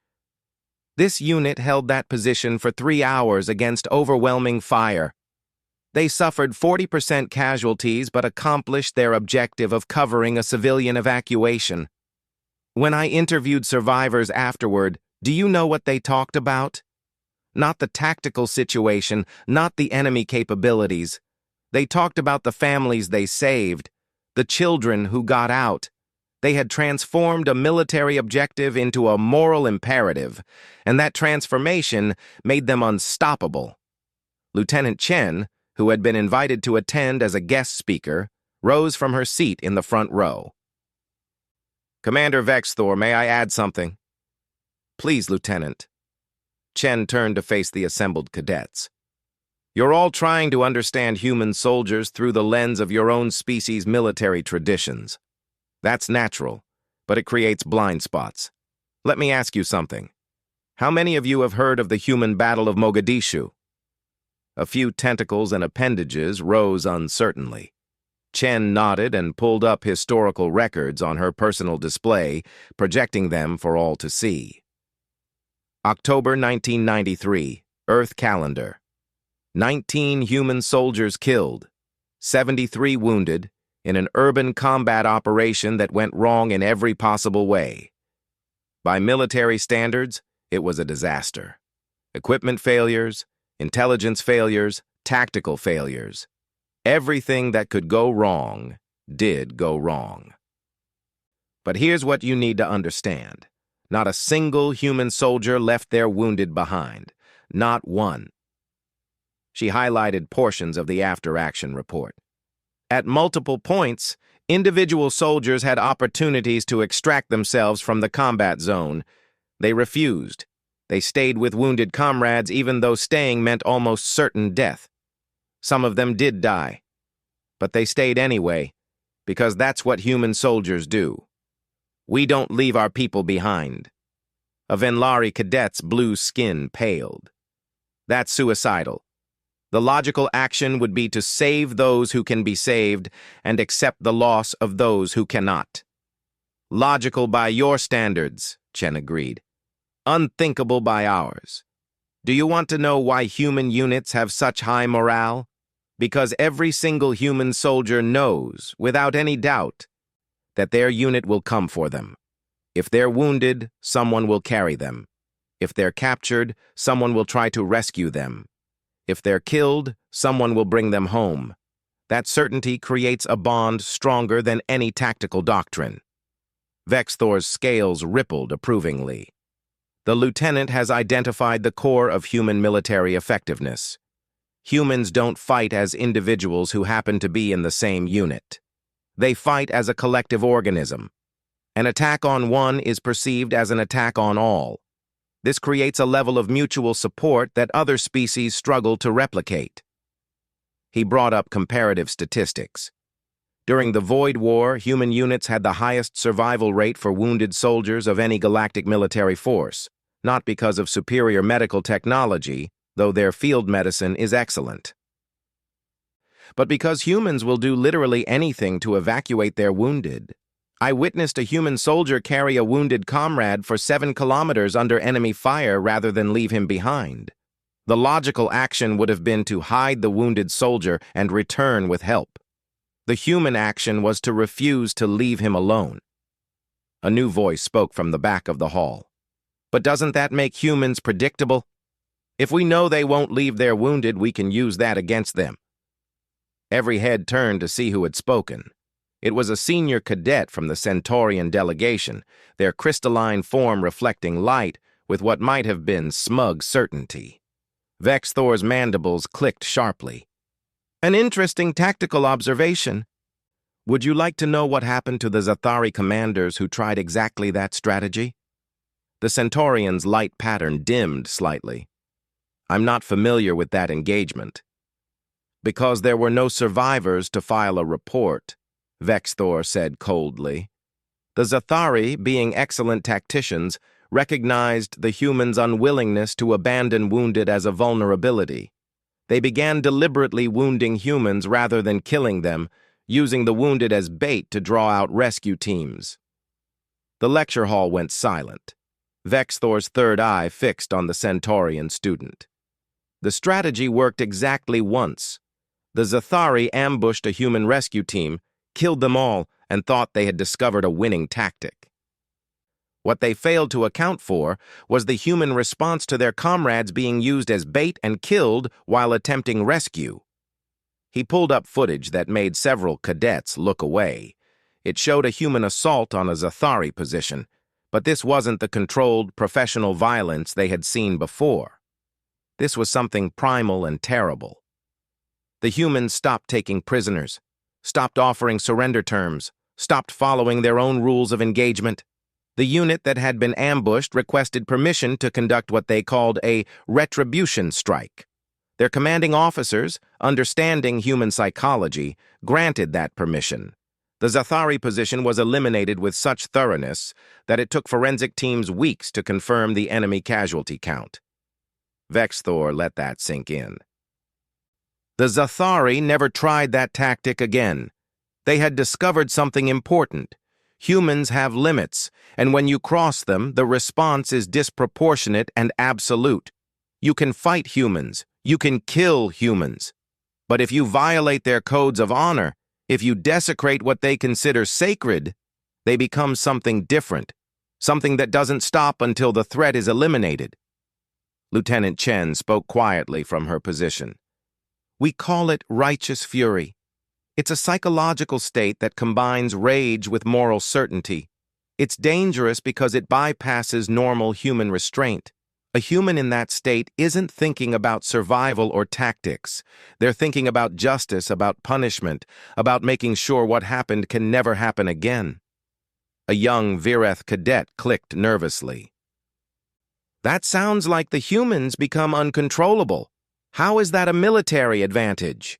This unit held that position for 3 hours against overwhelming fire. They suffered 40% casualties but accomplished their objective of covering a civilian evacuation. When I interviewed survivors afterward, do you know what they talked about? Not the tactical situation, not the enemy capabilities. They talked about the families they saved, the children who got out. They had transformed a military objective into a moral imperative, and that transformation made them unstoppable. Lieutenant Chen, who had been invited to attend as a guest speaker, rose from her seat in the front row. "Commander Vexthor, may I add something?" "Please, Lieutenant." Chen turned to face the assembled cadets. "You're all trying to understand human soldiers through the lens of your own species' military traditions. That's natural, but it creates blind spots. Let me ask you something. How many of you have heard of the human battle of Mogadishu?" A few tentacles and appendages rose uncertainly. Chen nodded and pulled up historical records on her personal display, projecting them for all to see. October 1993, Earth calendar. 19 human soldiers killed, 73 wounded, in an urban combat operation that went wrong in every possible way. By military standards, it was a disaster. Equipment failures, intelligence failures, tactical failures. Everything that could go wrong did go wrong. But here's what you need to understand. Not a single human soldier left their wounded behind. Not one. She highlighted portions of the after-action report. At multiple points, individual soldiers had opportunities to extract themselves from the combat zone. They refused. They stayed with wounded comrades even though staying meant almost certain death. Some of them did die. But they stayed anyway, because that's what human soldiers do. We don't leave our people behind. A Venlari cadet's blue skin paled. That's suicidal. The logical action would be to save those who can be saved and accept the loss of those who cannot. Logical by your standards, Chen agreed. Unthinkable by ours. Do you want to know why human units have such high morale? Because every single human soldier knows, without any doubt, that their unit will come for them. If they're wounded, someone will carry them. If they're captured, someone will try to rescue them. If they're killed, someone will bring them home. That certainty creates a bond stronger than any tactical doctrine. Vexthor's scales rippled approvingly. The lieutenant has identified the core of human military effectiveness. Humans don't fight as individuals who happen to be in the same unit. They fight as a collective organism. An attack on one is perceived as an attack on all. This creates a level of mutual support that other species struggle to replicate. He brought up comparative statistics. During the Void War, human units had the highest survival rate for wounded soldiers of any galactic military force, not because of superior medical technology, though their field medicine is excellent, but because humans will do literally anything to evacuate their wounded. I witnessed a human soldier carry a wounded comrade for 7 kilometers under enemy fire rather than leave him behind. The logical action would have been to hide the wounded soldier and return with help. The human action was to refuse to leave him alone. A new voice spoke from the back of the hall. But doesn't that make humans predictable? If we know they won't leave there wounded, we can use that against them. Every head turned to see who had spoken. It was a senior cadet from the Centaurian delegation, their crystalline form reflecting light with what might have been smug certainty. Vex Thor's mandibles clicked sharply. An interesting tactical observation. Would you like to know what happened to the Zathari commanders who tried exactly that strategy? The Centaurian's light pattern dimmed slightly. I'm not familiar with that engagement. Because there were no survivors to file a report, Vex Thor said coldly. The Zathari, being excellent tacticians, recognized the humans' unwillingness to abandon wounded as a vulnerability. They began deliberately wounding humans rather than killing them, using the wounded as bait to draw out rescue teams. The lecture hall went silent. Vex Thor's third eye fixed on the Centaurian student. The strategy worked exactly once. The Zathari ambushed a human rescue team, killed them all, and thought they had discovered a winning tactic. What they failed to account for was the human response to their comrades being used as bait and killed while attempting rescue. He pulled up footage that made several cadets look away. It showed a human assault on a Zathari position, but this wasn't the controlled, professional violence they had seen before. This was something primal and terrible. The humans stopped taking prisoners, stopped offering surrender terms, stopped following their own rules of engagement. The unit that had been ambushed requested permission to conduct what they called a retribution strike. Their commanding officers, understanding human psychology, granted that permission. The Zathari position was eliminated with such thoroughness that it took forensic teams weeks to confirm the enemy casualty count. Vex Thor let that sink in. The Zathari never tried that tactic again. They had discovered something important. Humans have limits, and when you cross them, the response is disproportionate and absolute. You can fight humans, you can kill humans. But if you violate their codes of honor, if you desecrate what they consider sacred, they become something different, something that doesn't stop until the threat is eliminated. Lieutenant Chen spoke quietly from her position. We call it righteous fury. It's a psychological state that combines rage with moral certainty. It's dangerous because it bypasses normal human restraint. A human in that state isn't thinking about survival or tactics. They're thinking about justice, about punishment, about making sure what happened can never happen again. A young Vireth cadet clicked nervously. That sounds like the humans become uncontrollable. How is that a military advantage?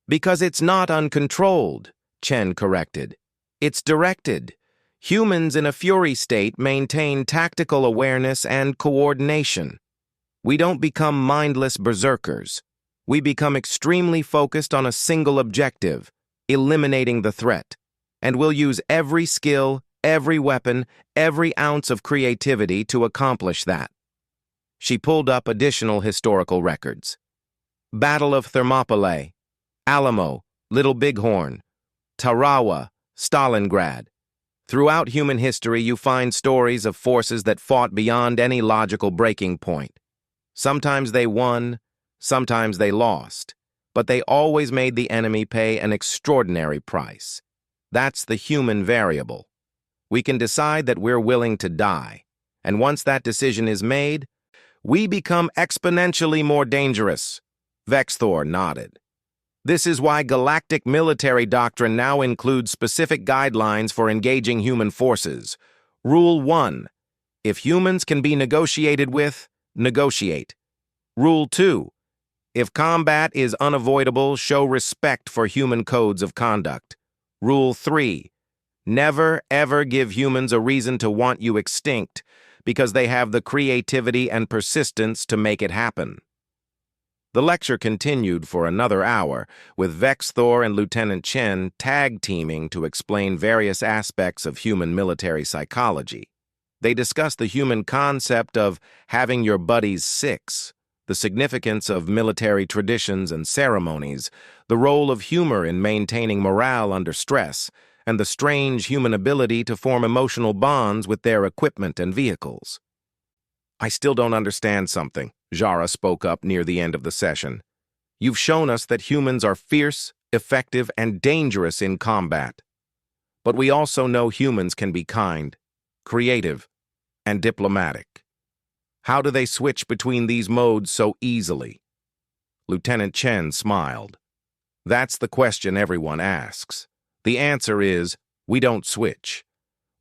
Because it's not uncontrolled, Chen corrected. It's directed. Humans in a fury state maintain tactical awareness and coordination. We don't become mindless berserkers. We become extremely focused on a single objective, eliminating the threat. And we'll use every skill, every weapon, every ounce of creativity to accomplish that. She pulled up additional historical records. Battle of Thermopylae, Alamo, Little Bighorn, Tarawa, Stalingrad. Throughout human history, you find stories of forces that fought beyond any logical breaking point. Sometimes they won, sometimes they lost, but they always made the enemy pay an extraordinary price. That's the human variable. We can decide that we're willing to die, and once that decision is made, we become exponentially more dangerous. Vex Thor nodded. This is why galactic military doctrine now includes specific guidelines for engaging human forces. Rule 1. If humans can be negotiated with, negotiate. Rule 2. If combat is unavoidable, show respect for human codes of conduct. Rule 3. Never, ever give humans a reason to want you extinct because they have the creativity and persistence to make it happen. The lecture continued for another hour, with Vex Thor and Lieutenant Chen tag-teaming to explain various aspects of human military psychology. They discussed the human concept of having your buddies six, the significance of military traditions and ceremonies, the role of humor in maintaining morale under stress, and the strange human ability to form emotional bonds with their equipment and vehicles. I still don't understand something, Jara spoke up near the end of the session. "You've shown us that humans are fierce, effective, and dangerous in combat. But we also know humans can be kind, creative, and diplomatic. How do they switch between these modes so easily?" Lieutenant Chen smiled. "That's the question everyone asks. The answer is, we don't switch.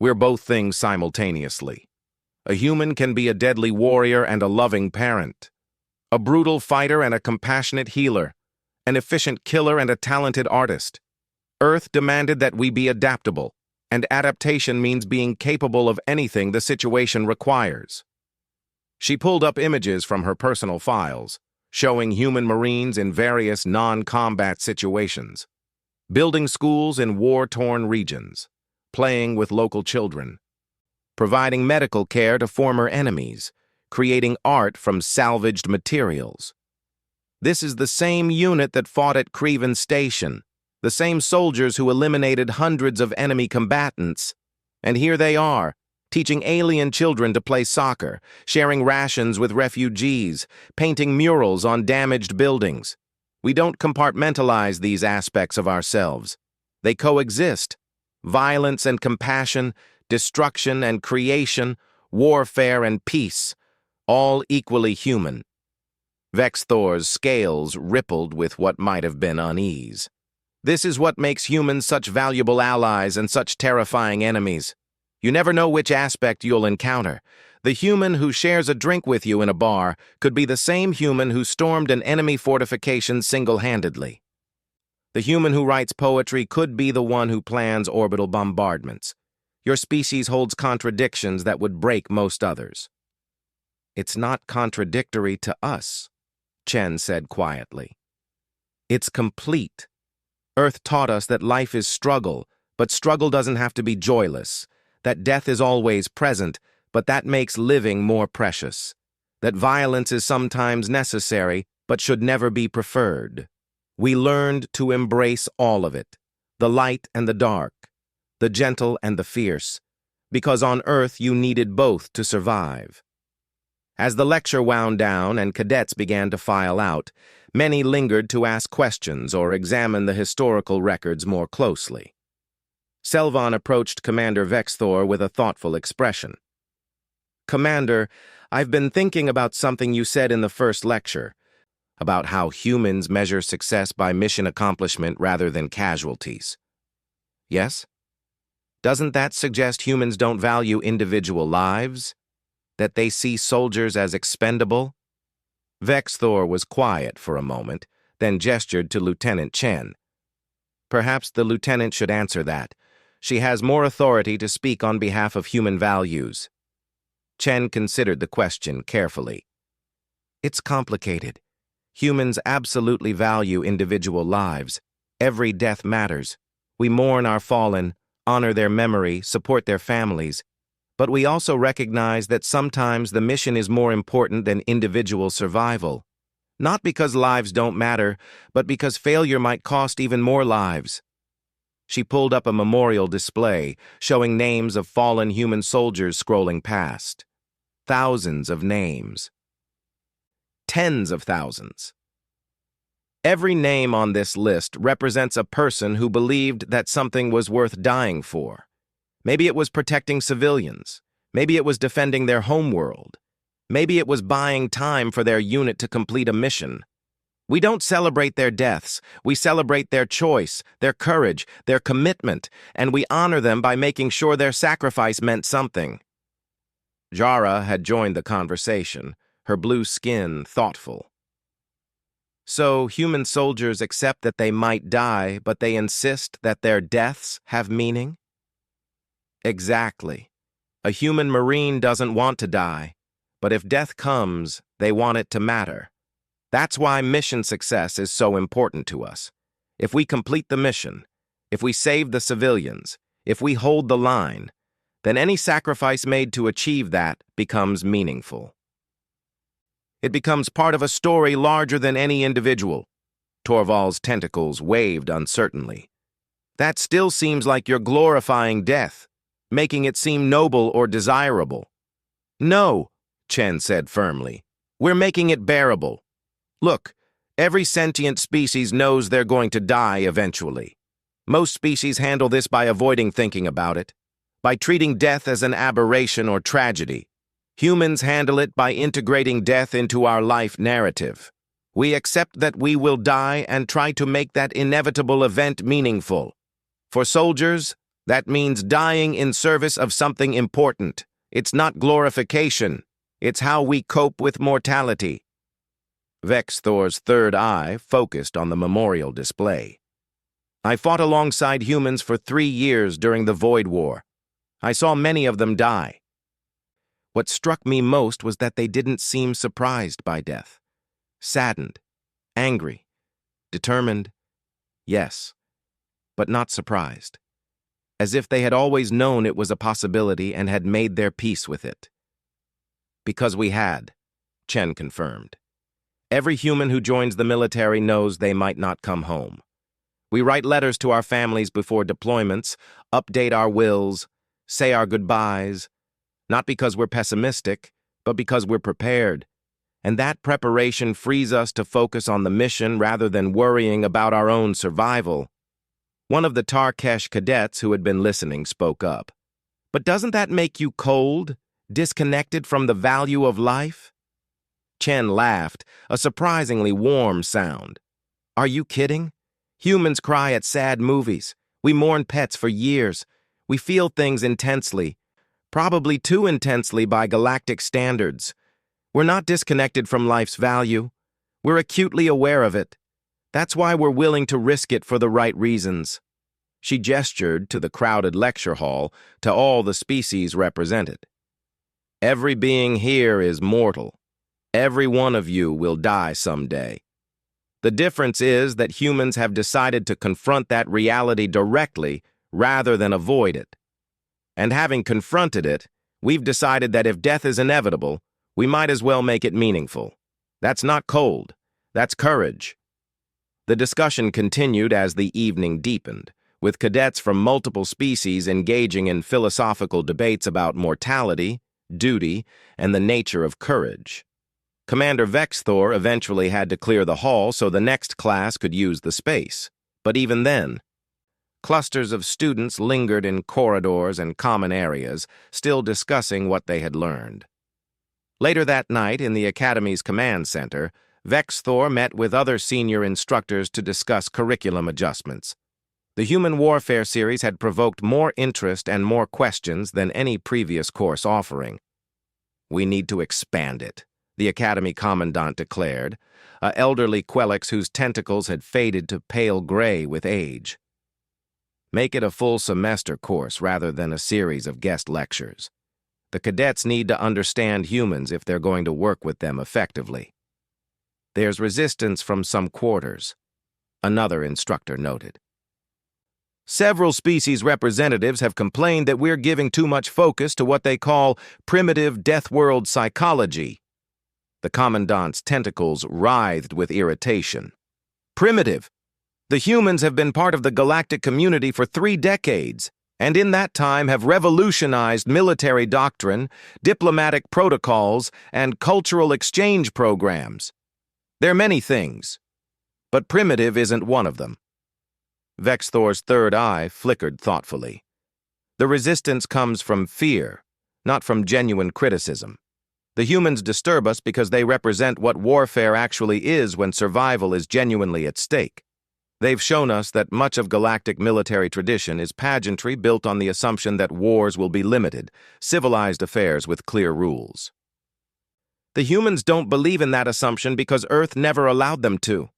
We're both things simultaneously. A human can be a deadly warrior and a loving parent, a brutal fighter and a compassionate healer, an efficient killer and a talented artist. Earth demanded that we be adaptable, and adaptation means being capable of anything the situation requires." She pulled up images from her personal files, showing human Marines in various non-combat situations, building schools in war-torn regions, playing with local children, providing medical care to former enemies, creating art from salvaged materials. This is the same unit that fought at Creven Station, the same soldiers who eliminated hundreds of enemy combatants. And here they are, teaching alien children to play soccer, sharing rations with refugees, painting murals on damaged buildings. We don't compartmentalize these aspects of ourselves. They coexist. Violence and compassion, destruction and creation, warfare and peace, all equally human. Vex Thor's scales rippled with what might have been unease. This is what makes humans such valuable allies and such terrifying enemies. You never know which aspect you'll encounter. The human who shares a drink with you in a bar could be the same human who stormed an enemy fortification single-handedly. The human who writes poetry could be the one who plans orbital bombardments. Your species holds contradictions that would break most others. "It's not contradictory to us," Chen said quietly. "It's complete. Earth taught us that life is struggle, but struggle doesn't have to be joyless, that death is always present, but that makes living more precious, that violence is sometimes necessary, but should never be preferred. We learned to embrace all of it, the light and the dark, the gentle and the fierce, because on Earth you needed both to survive." As the lecture wound down and cadets began to file out, many lingered to ask questions or examine the historical records more closely. Selvan approached Commander Vexthor with a thoughtful expression. "Commander, I've been thinking about something you said in the first lecture, about how humans measure success by mission accomplishment rather than casualties." "Yes? Doesn't that suggest humans don't value individual lives? That they see soldiers as expendable?" Vexthor was quiet for a moment, then gestured to Lieutenant Chen. "Perhaps the lieutenant should answer that. She has more authority to speak on behalf of human values." Chen considered the question carefully. "It's complicated. Humans absolutely value individual lives. Every death matters. We mourn our fallen, honor their memory, support their families. But we also recognize that sometimes the mission is more important than individual survival. Not because lives don't matter, but because failure might cost even more lives." She pulled up a memorial display, showing names of fallen human soldiers scrolling past. Thousands of names. Tens of thousands. Every name on this list represents a person who believed that something was worth dying for. Maybe it was protecting civilians. Maybe it was defending their homeworld. Maybe it was buying time for their unit to complete a mission. We don't celebrate their deaths. We celebrate their choice, their courage, their commitment, and we honor them by making sure their sacrifice meant something. Jara had joined the conversation, her blue skin thoughtful. "So human soldiers accept that they might die, but they insist that their deaths have meaning?" "Exactly. A human Marine doesn't want to die, but if death comes, they want it to matter. That's why mission success is so important to us. If we complete the mission, if we save the civilians, if we hold the line, then any sacrifice made to achieve that becomes meaningful. It becomes part of a story larger than any individual." Torvald's tentacles waved uncertainly. "That still seems like you're glorifying death, making it seem noble or desirable." "No," Chen said firmly. We're making it bearable. Look, every sentient species knows they're going to die eventually. Most species handle this by avoiding thinking about it, by treating death as an aberration or tragedy. Humans handle it by integrating death into our life narrative. We accept that we will die and try to make that inevitable event meaningful. For soldiers, that means dying in service of something important. It's not glorification. It's how we cope with mortality. Vex Thor's third eye focused on the memorial display. I fought alongside humans for 3 years during the Void War. I saw many of them die. What struck me most was that they didn't seem surprised by death. Saddened, angry, determined, yes, but not surprised. As if they had always known it was a possibility and had made their peace with it. Because we had, Chen confirmed. Every human who joins the military knows they might not come home. We write letters to our families before deployments, update our wills, say our goodbyes, not because we're pessimistic, but because we're prepared. And that preparation frees us to focus on the mission rather than worrying about our own survival. One of the Tarkesh cadets who had been listening spoke up. But doesn't that make you cold, disconnected from the value of life? Chen laughed, a surprisingly warm sound. Are you kidding? Humans cry at sad movies. We mourn pets for years. We feel things intensely, probably too intensely by galactic standards. We're not disconnected from life's value. We're acutely aware of it. That's why we're willing to risk it for the right reasons. She gestured to the crowded lecture hall, to all the species represented. Every being here is mortal. Every one of you will die someday. The difference is that humans have decided to confront that reality directly rather than avoid it. And having confronted it, we've decided that if death is inevitable, we might as well make it meaningful. That's not cold. That's courage. The discussion continued as the evening deepened, with cadets from multiple species engaging in philosophical debates about mortality, duty, and the nature of courage. Commander Vex Thor eventually had to clear the hall so the next class could use the space. But even then, clusters of students lingered in corridors and common areas, still discussing what they had learned. Later that night, in the Academy's command center, Vex Thor met with other senior instructors to discuss curriculum adjustments. The Human Warfare series had provoked more interest and more questions than any previous course offering. We need to expand it, the Academy Commandant declared, an elderly Quelix whose tentacles had faded to pale gray with age. Make it a full semester course rather than a series of guest lectures. The cadets need to understand humans if they're going to work with them effectively. There's resistance from some quarters, another instructor noted. Several species representatives have complained that we're giving too much focus to what they call primitive death world psychology. The Commandant's tentacles writhed with irritation. Primitive. The humans have been part of the galactic community for 3 decades, and in that time have revolutionized military doctrine, diplomatic protocols, and cultural exchange programs. They're many things, but primitive isn't one of them. Vex Thor's third eye flickered thoughtfully. The resistance comes from fear, not from genuine criticism. The humans disturb us because they represent what warfare actually is when survival is genuinely at stake. They've shown us that much of galactic military tradition is pageantry built on the assumption that wars will be limited, civilized affairs with clear rules. The humans don't believe in that assumption because Earth never allowed them to.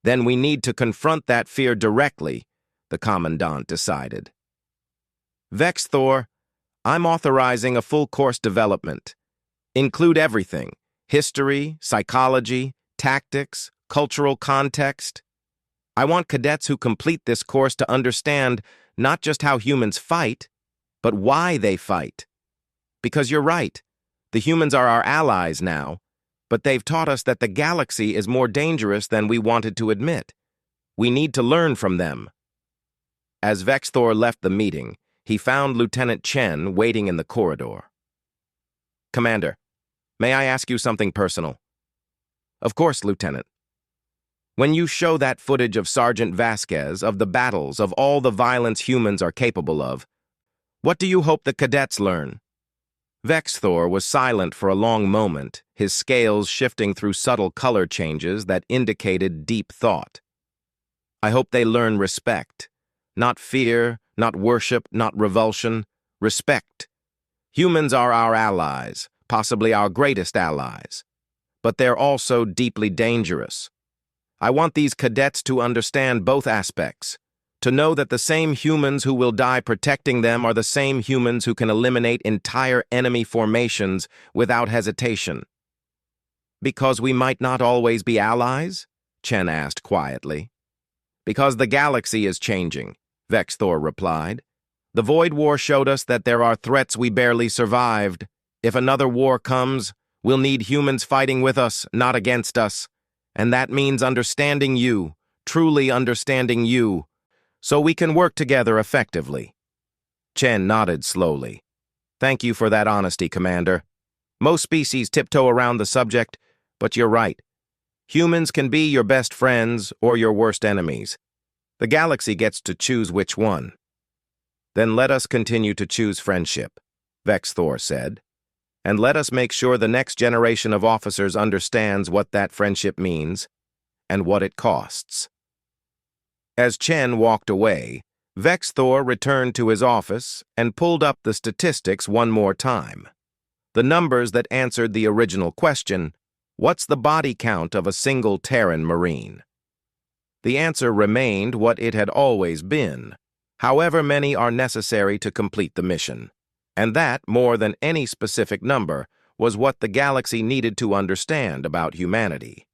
Then we need to confront that fear directly, the Commandant decided. Vex Thor, I'm authorizing a full course development. Include everything: history, psychology, tactics, cultural context. I want cadets who complete this course to understand not just how humans fight, but why they fight. Because you're right, the humans are our allies now, but they've taught us that the galaxy is more dangerous than we wanted to admit. We need to learn from them. As Vex Thor left the meeting, he found Lieutenant Chen waiting in the corridor. Commander, May I ask you something personal? Of course, Lieutenant. When you show that footage of Sergeant Vasquez, of the battles, of all the violence humans are capable of, what do you hope the cadets learn? Vexthor was silent for a long moment, his scales shifting through subtle color changes that indicated deep thought. I hope they learn respect. Not fear, not worship, not revulsion. Respect. Humans are our allies, possibly our greatest allies. But they're also deeply dangerous. I want these cadets to understand both aspects, to know that the same humans who will die protecting them are the same humans who can eliminate entire enemy formations without hesitation. Because we might not always be allies? Chen asked quietly. Because the galaxy is changing, Vexthor replied. The Void War showed us that there are threats we barely survived. If another war comes, we'll need humans fighting with us, not against us. And that means understanding you, truly understanding you, so we can work together effectively. Chen nodded slowly. Thank you for that honesty, Commander. Most species tiptoe around the subject, but you're right. Humans can be your best friends or your worst enemies. The galaxy gets to choose which one. Then let us continue to choose friendship, Vexthor said. And let us make sure the next generation of officers understands what that friendship means and what it costs. As Chen walked away, Vexthor returned to his office and pulled up the statistics one more time. The numbers that answered the original question, what's the body count of a single Terran Marine? The answer remained what it had always been, however many are necessary to complete the mission. And that, more than any specific number, was what the galaxy needed to understand about humanity.